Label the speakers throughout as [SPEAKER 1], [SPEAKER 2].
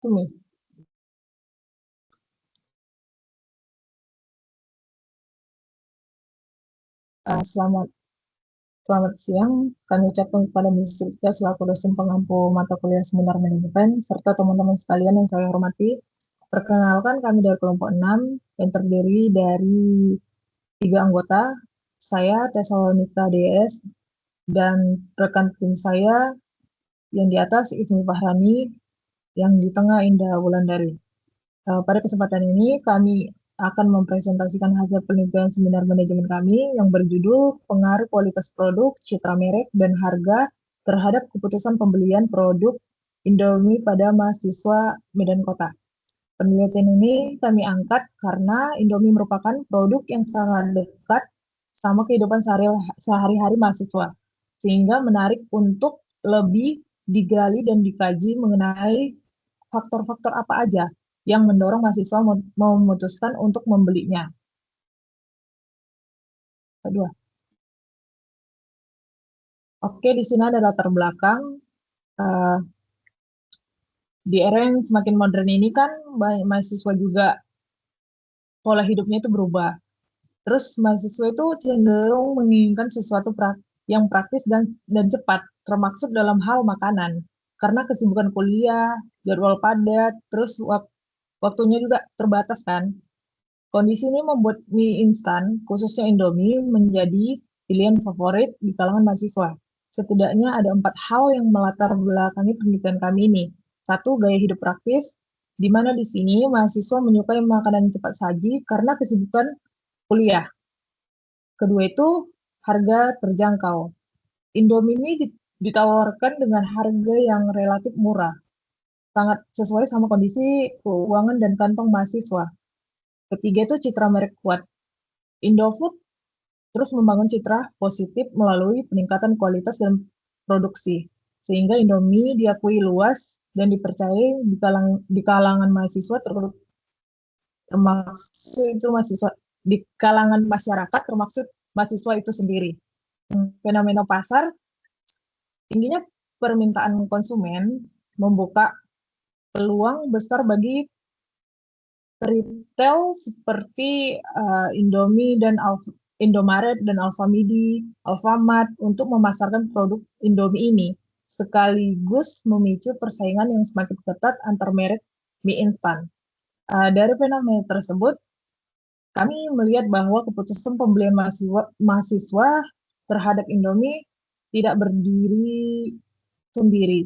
[SPEAKER 1] Tumi. Selamat siang. Kami ucapkan kepada Mrs. Sulika selaku dosen pengampu mata kuliah seminar manajemen, serta teman-teman sekalian yang saya hormati. Perkenalkan, kami dari kelompok 6 yang terdiri dari 3 anggota. Saya, Tesalonika DS, dan rekan tim saya yang di atas, Ismi Fahrani, yang di tengah, Indah Wulandari. Pada kesempatan ini kami akan mempresentasikan hasil penelitian seminar manajemen kami yang berjudul Pengaruh Kualitas Produk, Citra Merek, dan Harga terhadap Keputusan Pembelian Produk Indomie pada Mahasiswa Medan Kota. Penelitian ini kami angkat karena Indomie merupakan produk yang sangat dekat sama kehidupan sehari-hari mahasiswa, sehingga menarik untuk lebih digali dan dikaji mengenai faktor-faktor apa aja yang mendorong mahasiswa memutuskan untuk membelinya. Kedua. Oke, di sini ada latar belakang. Di era yang semakin modern ini kan banyak mahasiswa juga pola hidupnya itu berubah. Terus mahasiswa itu cenderung menginginkan sesuatu yang praktis dan cepat, termasuk dalam hal makanan. Karena kesibukan kuliah, jadwal padat, terus waktunya juga terbatas kan. Kondisi ini membuat mie instan, khususnya Indomie, menjadi pilihan favorit di kalangan mahasiswa. Setidaknya ada 4 hal yang melatar belakangi penelitian kami ini. Satu, gaya hidup praktis, di mana di sini mahasiswa menyukai makanan cepat saji karena kesibukan kuliah. Kedua itu, harga terjangkau. Indomie ini ditawarkan dengan harga yang relatif murah, sangat sesuai sama kondisi keuangan dan kantong mahasiswa. Ketiga itu citra merek kuat. Indofood terus membangun citra positif melalui peningkatan kualitas dan produksi, sehingga Indomie diakui luas dan dipercayai di kalangan mahasiswa, termasuk itu mahasiswa di kalangan masyarakat, termasuk mahasiswa itu sendiri. Fenomena pasar, tingginya permintaan konsumen membuka peluang besar bagi retail seperti Indomie dan Indomaret dan Alfamidi, Alfamart untuk memasarkan produk Indomie ini, sekaligus memicu persaingan yang semakin ketat antar merek mie instan. Dari fenomena tersebut, kami melihat bahwa keputusan pembelian mahasiswa terhadap Indomie tidak berdiri sendiri,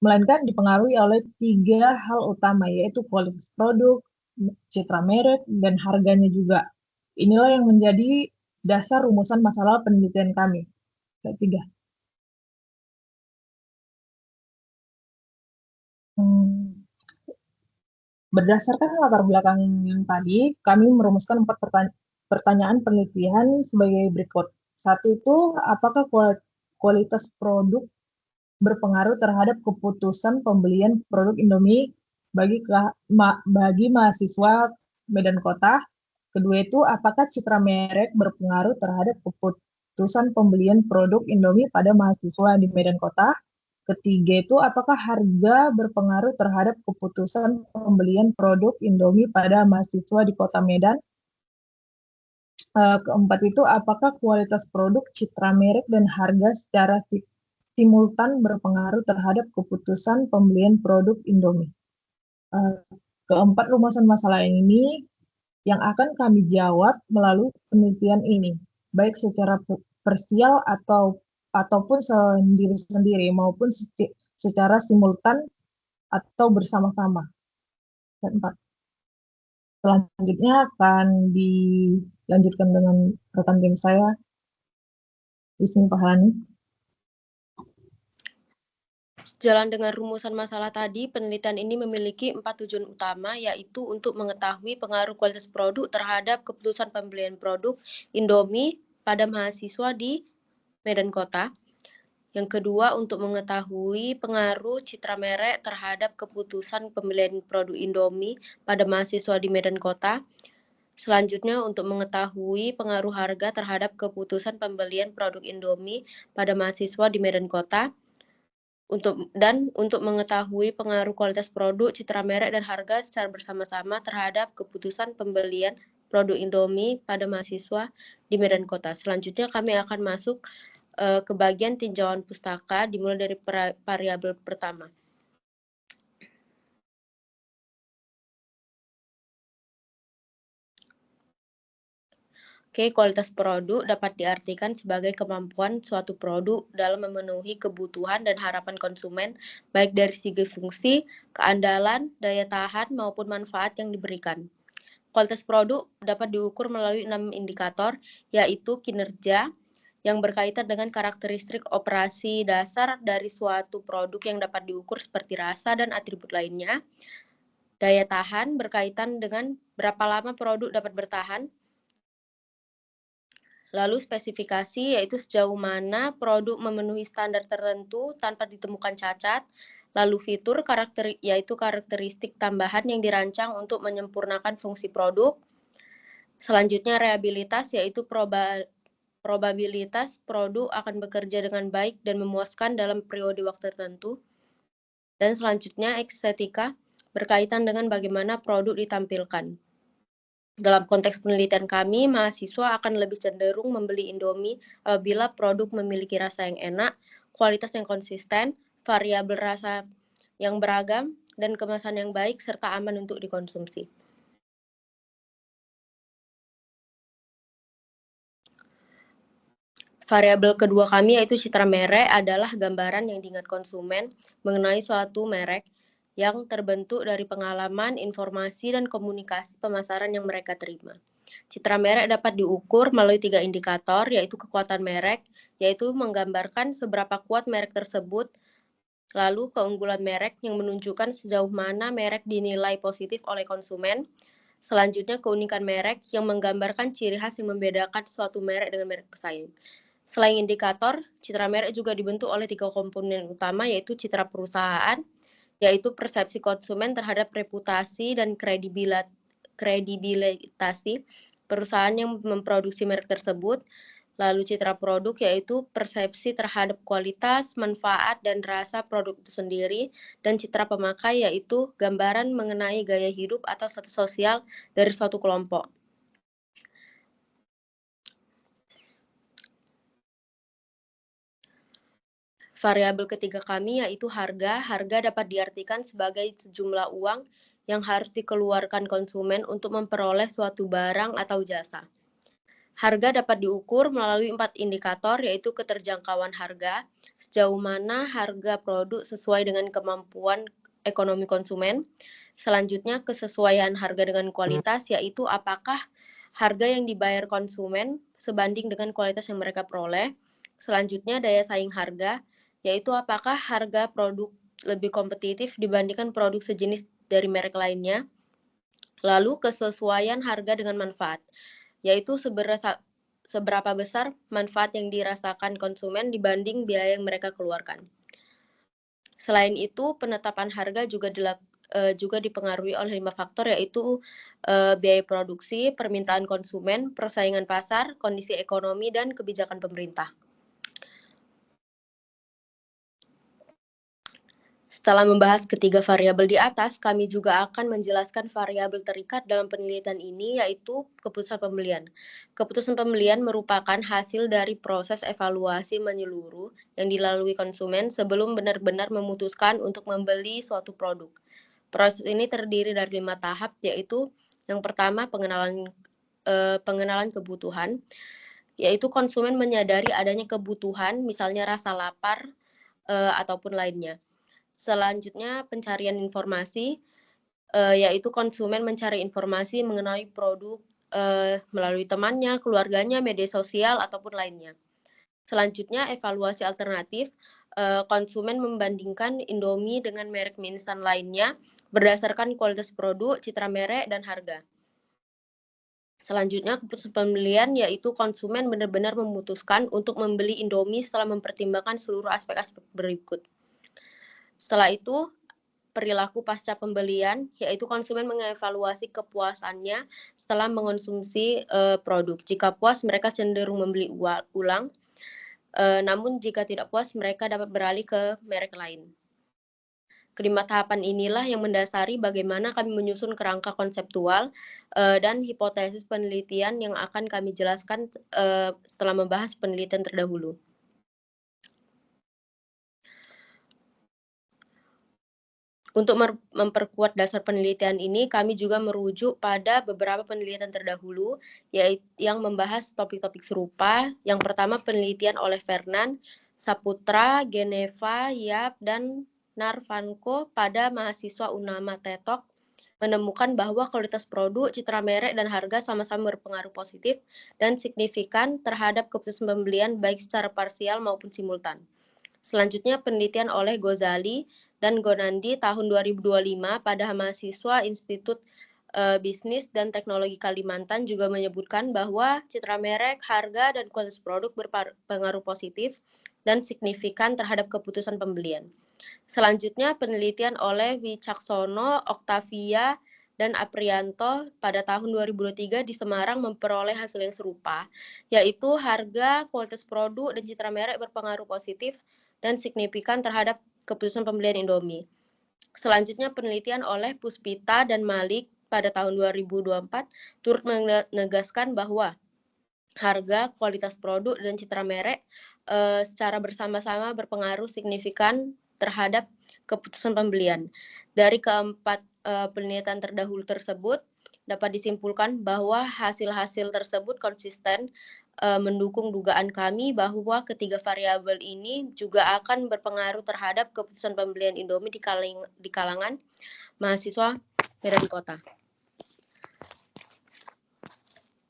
[SPEAKER 1] melainkan dipengaruhi oleh 3 hal utama, yaitu kualitas produk, citra merek, dan harganya juga. Inilah yang menjadi dasar rumusan masalah penelitian kami. Ketiga. Berdasarkan latar belakang yang tadi, kami merumuskan 4 pertanyaan penelitian sebagai berikut. Satu itu, apakah kualitas produk berpengaruh terhadap keputusan pembelian produk Indomie bagi mahasiswa Medan Kota? Kedua itu, apakah citra merek berpengaruh terhadap keputusan pembelian produk Indomie pada mahasiswa di Medan Kota? Ketiga itu, apakah harga berpengaruh terhadap keputusan pembelian produk Indomie pada mahasiswa di Kota Medan? Keempat itu, apakah kualitas produk, citra merek, dan harga secara simultan berpengaruh terhadap keputusan pembelian produk Indomie? Keempat rumusan masalah ini yang akan kami jawab melalui penelitian ini, baik secara parsial ataupun sendiri-sendiri maupun secara simultan atau bersama-sama. Empat. Selanjutnya akan dilanjutkan dengan rekan tim saya, Ismi Fahrani.
[SPEAKER 2] Sejalan dengan rumusan masalah tadi, penelitian ini memiliki 4 tujuan utama, yaitu untuk mengetahui pengaruh kualitas produk terhadap keputusan pembelian produk Indomie pada mahasiswa di Medan Kota. Yang kedua, untuk mengetahui pengaruh citra merek terhadap keputusan pembelian produk Indomie pada mahasiswa di Medan Kota. Selanjutnya, untuk mengetahui pengaruh harga terhadap keputusan pembelian produk Indomie pada mahasiswa di Medan Kota. Untuk mengetahui pengaruh kualitas produk, citra merek, dan harga secara bersama-sama terhadap keputusan pembelian produk Indomie pada mahasiswa di Medan Kota. Selanjutnya kami akan masuk ke bagian tinjauan pustaka dimulai dari variabel pertama. Oke, kualitas produk dapat diartikan sebagai kemampuan suatu produk dalam memenuhi kebutuhan dan harapan konsumen, baik dari segi fungsi, keandalan, daya tahan, maupun manfaat yang diberikan. Kualitas produk dapat diukur melalui 6 indikator, yaitu kinerja, yang berkaitan dengan karakteristik operasi dasar dari suatu produk yang dapat diukur seperti rasa dan atribut lainnya. Daya tahan berkaitan dengan berapa lama produk dapat bertahan. Lalu spesifikasi, yaitu sejauh mana produk memenuhi standar tertentu tanpa ditemukan cacat. Lalu fitur, yaitu karakteristik tambahan yang dirancang untuk menyempurnakan fungsi produk. Selanjutnya rehabilitas, yaitu probabilitas produk akan bekerja dengan baik dan memuaskan dalam periode waktu tertentu. Dan selanjutnya estetika, berkaitan dengan bagaimana produk ditampilkan. Dalam konteks penelitian kami, mahasiswa akan lebih cenderung membeli Indomie apabila produk memiliki rasa yang enak, kualitas yang konsisten, variabel rasa yang beragam, dan kemasan yang baik serta aman untuk dikonsumsi. Variabel kedua kami yaitu citra merek adalah gambaran yang diingat konsumen mengenai suatu merek yang terbentuk dari pengalaman, informasi, dan komunikasi pemasaran yang mereka terima. Citra merek dapat diukur melalui 3 indikator, yaitu kekuatan merek, yaitu menggambarkan seberapa kuat merek tersebut, lalu keunggulan merek yang menunjukkan sejauh mana merek dinilai positif oleh konsumen, selanjutnya keunikan merek yang menggambarkan ciri khas yang membedakan suatu merek dengan merek pesaing. Selain indikator, citra merek juga dibentuk oleh 3 komponen utama, yaitu citra perusahaan, yaitu persepsi konsumen terhadap reputasi dan kredibilitasi perusahaan yang memproduksi merek tersebut. Lalu citra produk, yaitu persepsi terhadap kualitas, manfaat, dan rasa produk itu sendiri. Dan citra pemakai, yaitu gambaran mengenai gaya hidup atau status sosial dari suatu kelompok. Variabel ketiga kami yaitu harga. Harga dapat diartikan sebagai sejumlah uang yang harus dikeluarkan konsumen untuk memperoleh suatu barang atau jasa. Harga dapat diukur melalui 4 indikator, yaitu keterjangkauan harga, sejauh mana harga produk sesuai dengan kemampuan ekonomi konsumen. Selanjutnya, kesesuaian harga dengan kualitas, yaitu apakah harga yang dibayar konsumen sebanding dengan kualitas yang mereka peroleh. Selanjutnya, daya saing harga, yaitu apakah harga produk lebih kompetitif dibandingkan produk sejenis dari merek lainnya. Lalu kesesuaian harga dengan manfaat, yaitu seberapa besar manfaat yang dirasakan konsumen dibanding biaya yang mereka keluarkan. Selain itu, penetapan harga juga dipengaruhi oleh 5 faktor, yaitu biaya produksi, permintaan konsumen, persaingan pasar, kondisi ekonomi, dan kebijakan pemerintah. Setelah membahas ketiga variabel di atas, kami juga akan menjelaskan variabel terikat dalam penelitian ini, yaitu keputusan pembelian. Keputusan pembelian merupakan hasil dari proses evaluasi menyeluruh yang dilalui konsumen sebelum benar-benar memutuskan untuk membeli suatu produk. Proses ini terdiri dari 5 tahap, yaitu yang pertama pengenalan kebutuhan, yaitu konsumen menyadari adanya kebutuhan, misalnya rasa lapar ataupun lainnya. Selanjutnya pencarian informasi, yaitu konsumen mencari informasi mengenai produk melalui temannya, keluarganya, media sosial, ataupun lainnya. Selanjutnya evaluasi alternatif, konsumen membandingkan Indomie dengan merek mie instan lainnya berdasarkan kualitas produk, citra merek, dan harga. Selanjutnya keputusan pembelian, yaitu konsumen benar-benar memutuskan untuk membeli Indomie setelah mempertimbangkan seluruh aspek-aspek berikut. Setelah itu, perilaku pasca pembelian, yaitu konsumen mengevaluasi kepuasannya setelah mengonsumsi produk. Jika puas, mereka cenderung membeli ulang. Namun jika tidak puas, mereka dapat beralih ke merek lain. Kelima tahapan inilah yang mendasari bagaimana kami menyusun kerangka konseptual dan hipotesis penelitian yang akan kami jelaskan setelah membahas penelitian terdahulu. Untuk memperkuat dasar penelitian ini, kami juga merujuk pada beberapa penelitian terdahulu yang membahas topik-topik serupa. Yang pertama, penelitian oleh Fernand, Saputra, Geneva, Yap, dan Narvanko pada mahasiswa Unama Tetok menemukan bahwa kualitas produk, citra merek, dan harga sama-sama berpengaruh positif dan signifikan terhadap keputusan pembelian baik secara parsial maupun simultan. Selanjutnya, penelitian oleh Ghazali dan Gonandi tahun 2025 pada mahasiswa Institut Bisnis dan Teknologi Kalimantan juga menyebutkan bahwa citra merek, harga, dan kualitas produk berpengaruh positif dan signifikan terhadap keputusan pembelian. Selanjutnya, penelitian oleh Wicaksono, Octavia, dan Aprianto pada tahun 2023 di Semarang memperoleh hasil yang serupa, yaitu harga, kualitas produk, dan citra merek berpengaruh positif dan signifikan terhadap keputusan pembelian Indomie. Selanjutnya, penelitian oleh Puspita dan Malik pada tahun 2024 turut menegaskan bahwa harga, kualitas produk, dan citra merek secara bersama-sama berpengaruh signifikan terhadap keputusan pembelian. Dari keempat penelitian terdahulu tersebut, dapat disimpulkan bahwa hasil-hasil tersebut konsisten mendukung dugaan kami bahwa ketiga variabel ini juga akan berpengaruh terhadap keputusan pembelian Indomie di kalangan mahasiswa Medan Kota.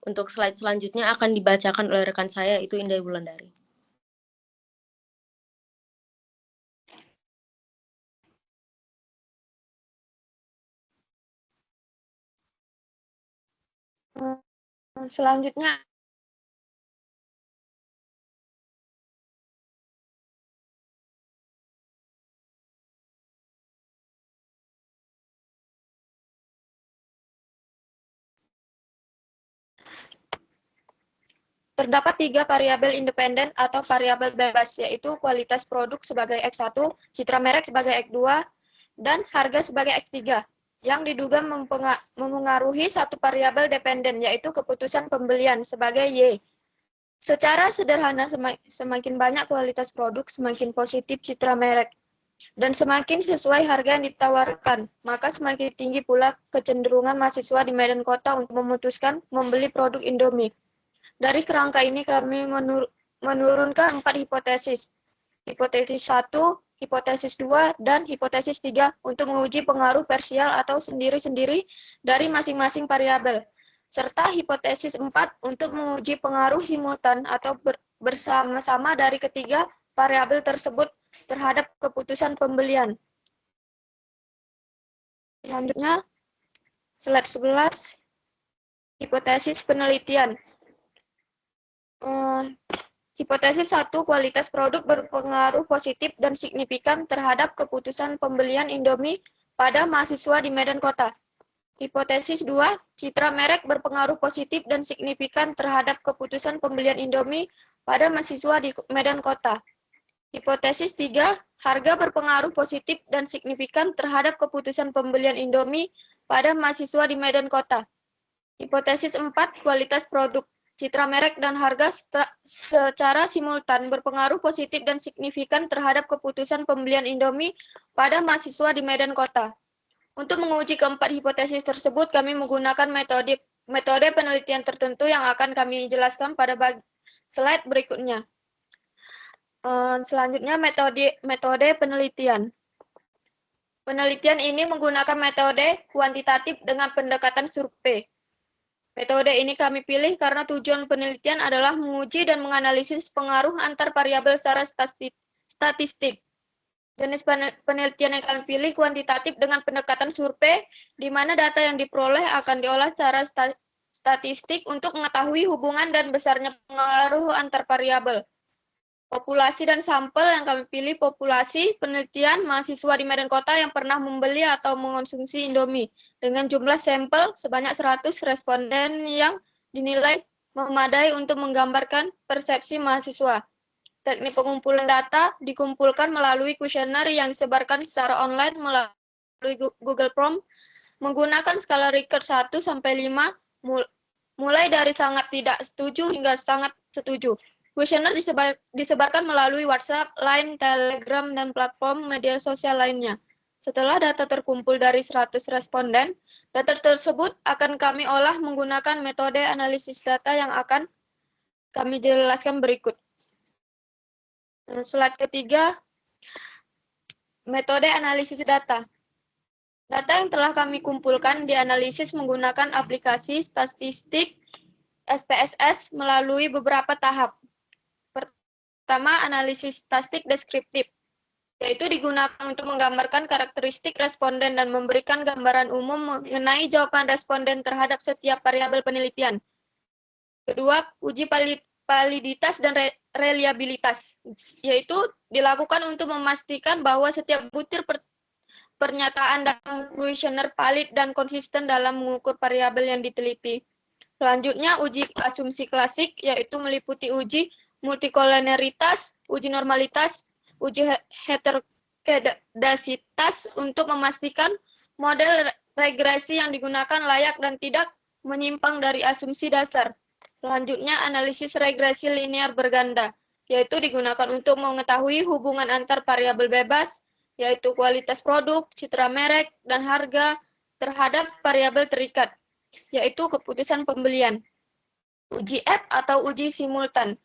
[SPEAKER 2] Untuk slide selanjutnya akan dibacakan oleh rekan saya, itu Indah Wulandari.
[SPEAKER 3] Selanjutnya terdapat 3 variabel independen atau variabel bebas, yaitu kualitas produk sebagai X1, citra merek sebagai X2, dan harga sebagai X3, yang diduga memengaruhi satu variabel dependen, yaitu keputusan pembelian sebagai Y. Secara sederhana, semakin banyak kualitas produk, semakin positif citra merek, dan semakin sesuai harga yang ditawarkan, maka semakin tinggi pula kecenderungan mahasiswa di Medan Kota untuk memutuskan membeli produk Indomie. Dari kerangka ini kami menurunkan 4 hipotesis. Hipotesis 1, hipotesis 2, dan hipotesis 3 untuk menguji pengaruh parsial atau sendiri-sendiri dari masing-masing variabel. Serta hipotesis 4 untuk menguji pengaruh simultan atau bersama-sama dari ketiga variabel tersebut terhadap keputusan pembelian. Selanjutnya, slide 11, hipotesis penelitian. Hipotesis 1, kualitas produk berpengaruh positif dan signifikan terhadap keputusan pembelian Indomie pada mahasiswa di Medan Kota. Hipotesis 2, citra merek berpengaruh positif dan signifikan terhadap keputusan pembelian Indomie pada mahasiswa di Medan Kota. Hipotesis 3, harga berpengaruh positif dan signifikan terhadap keputusan pembelian Indomie pada mahasiswa di Medan Kota. Hipotesis 4, kualitas produk, citra merek, dan harga secara simultan berpengaruh positif dan signifikan terhadap keputusan pembelian Indomie pada mahasiswa di Medan Kota. Untuk menguji keempat hipotesis tersebut, kami menggunakan metode penelitian tertentu yang akan kami jelaskan pada slide berikutnya. Selanjutnya, metode penelitian. Penelitian ini menggunakan metode kuantitatif dengan pendekatan survei. Metode ini kami pilih karena tujuan penelitian adalah menguji dan menganalisis pengaruh antar variabel secara statistik. Jenis penelitian yang kami pilih kuantitatif dengan pendekatan survei, di mana data yang diperoleh akan diolah secara statistik untuk mengetahui hubungan dan besarnya pengaruh antar variabel. Populasi dan sampel yang kami pilih populasi penelitian mahasiswa di Medan Kota yang pernah membeli atau mengonsumsi Indomie dengan jumlah sampel sebanyak 100 responden yang dinilai memadai untuk menggambarkan persepsi mahasiswa. Teknik pengumpulan data dikumpulkan melalui kuesioner yang disebarkan secara online melalui Google Form menggunakan skala Likert 1 sampai 5, mulai dari sangat tidak setuju hingga sangat setuju. Kuesioner disebarkan melalui WhatsApp, Line, Telegram, dan platform media sosial lainnya. Setelah data terkumpul dari 100 responden, data tersebut akan kami olah menggunakan metode analisis data yang akan kami jelaskan berikut. Slide ketiga, metode analisis data. Data yang telah kami kumpulkan dianalisis menggunakan aplikasi statistik SPSS melalui beberapa tahap. Pertama, analisis statistik deskriptif, yaitu digunakan untuk menggambarkan karakteristik responden dan memberikan gambaran umum mengenai jawaban responden terhadap setiap variabel penelitian. Kedua, uji validitas dan reliabilitas, yaitu dilakukan untuk memastikan bahwa setiap butir pernyataan dalam kuesioner valid dan konsisten dalam mengukur variabel yang diteliti. Selanjutnya, uji asumsi klasik, yaitu meliputi uji multikolonialitas, uji normalitas, uji heterogeneisitas untuk memastikan model regresi yang digunakan layak dan tidak menyimpang dari asumsi dasar. Selanjutnya, analisis regresi linear berganda, yaitu digunakan untuk mengetahui hubungan antar variabel bebas, yaitu kualitas produk, citra merek, dan harga terhadap variabel terikat, yaitu keputusan pembelian. Uji F atau uji simultan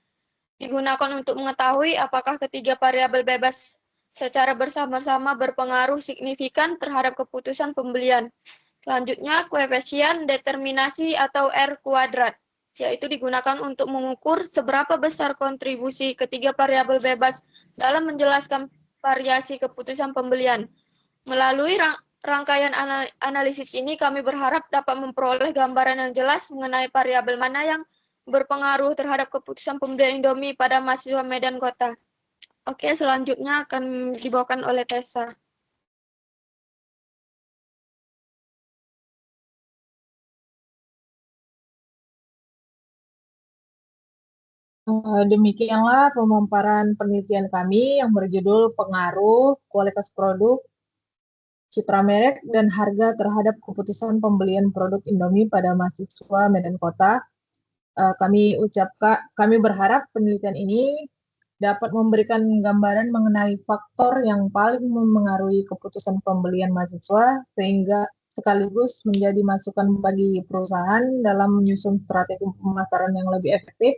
[SPEAKER 3] digunakan untuk mengetahui apakah ketiga variabel bebas secara bersama-sama berpengaruh signifikan terhadap keputusan pembelian. Selanjutnya, koefisien determinasi atau R kuadrat, yaitu digunakan untuk mengukur seberapa besar kontribusi ketiga variabel bebas dalam menjelaskan variasi keputusan pembelian. Melalui rangkaian analisis ini, kami berharap dapat memperoleh gambaran yang jelas mengenai variabel mana yang berpengaruh terhadap keputusan pembelian Indomie pada mahasiswa Medan Kota. Oke, selanjutnya akan dibawakan oleh Tessa.
[SPEAKER 1] Demikianlah pemaparan penelitian kami yang berjudul Pengaruh Kualitas Produk, Citra Merek, dan Harga terhadap Keputusan Pembelian Produk Indomie pada Mahasiswa Medan Kota. Kami berharap penelitian ini dapat memberikan gambaran mengenai faktor yang paling memengaruhi keputusan pembelian mahasiswa, sehingga sekaligus menjadi masukan bagi perusahaan dalam menyusun strategi pemasaran yang lebih efektif,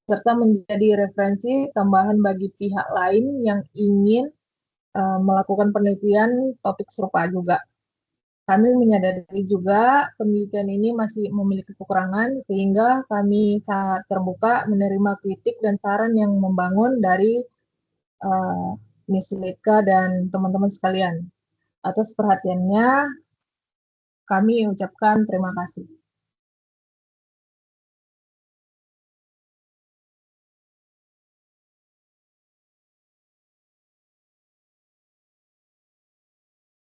[SPEAKER 1] serta menjadi referensi tambahan bagi pihak lain yang ingin melakukan penelitian topik serupa juga. Kami menyadari juga penelitian ini masih memiliki kekurangan, sehingga kami sangat terbuka menerima kritik dan saran yang membangun dari Miss Leka dan teman-teman sekalian. Atas perhatiannya, kami ucapkan terima kasih.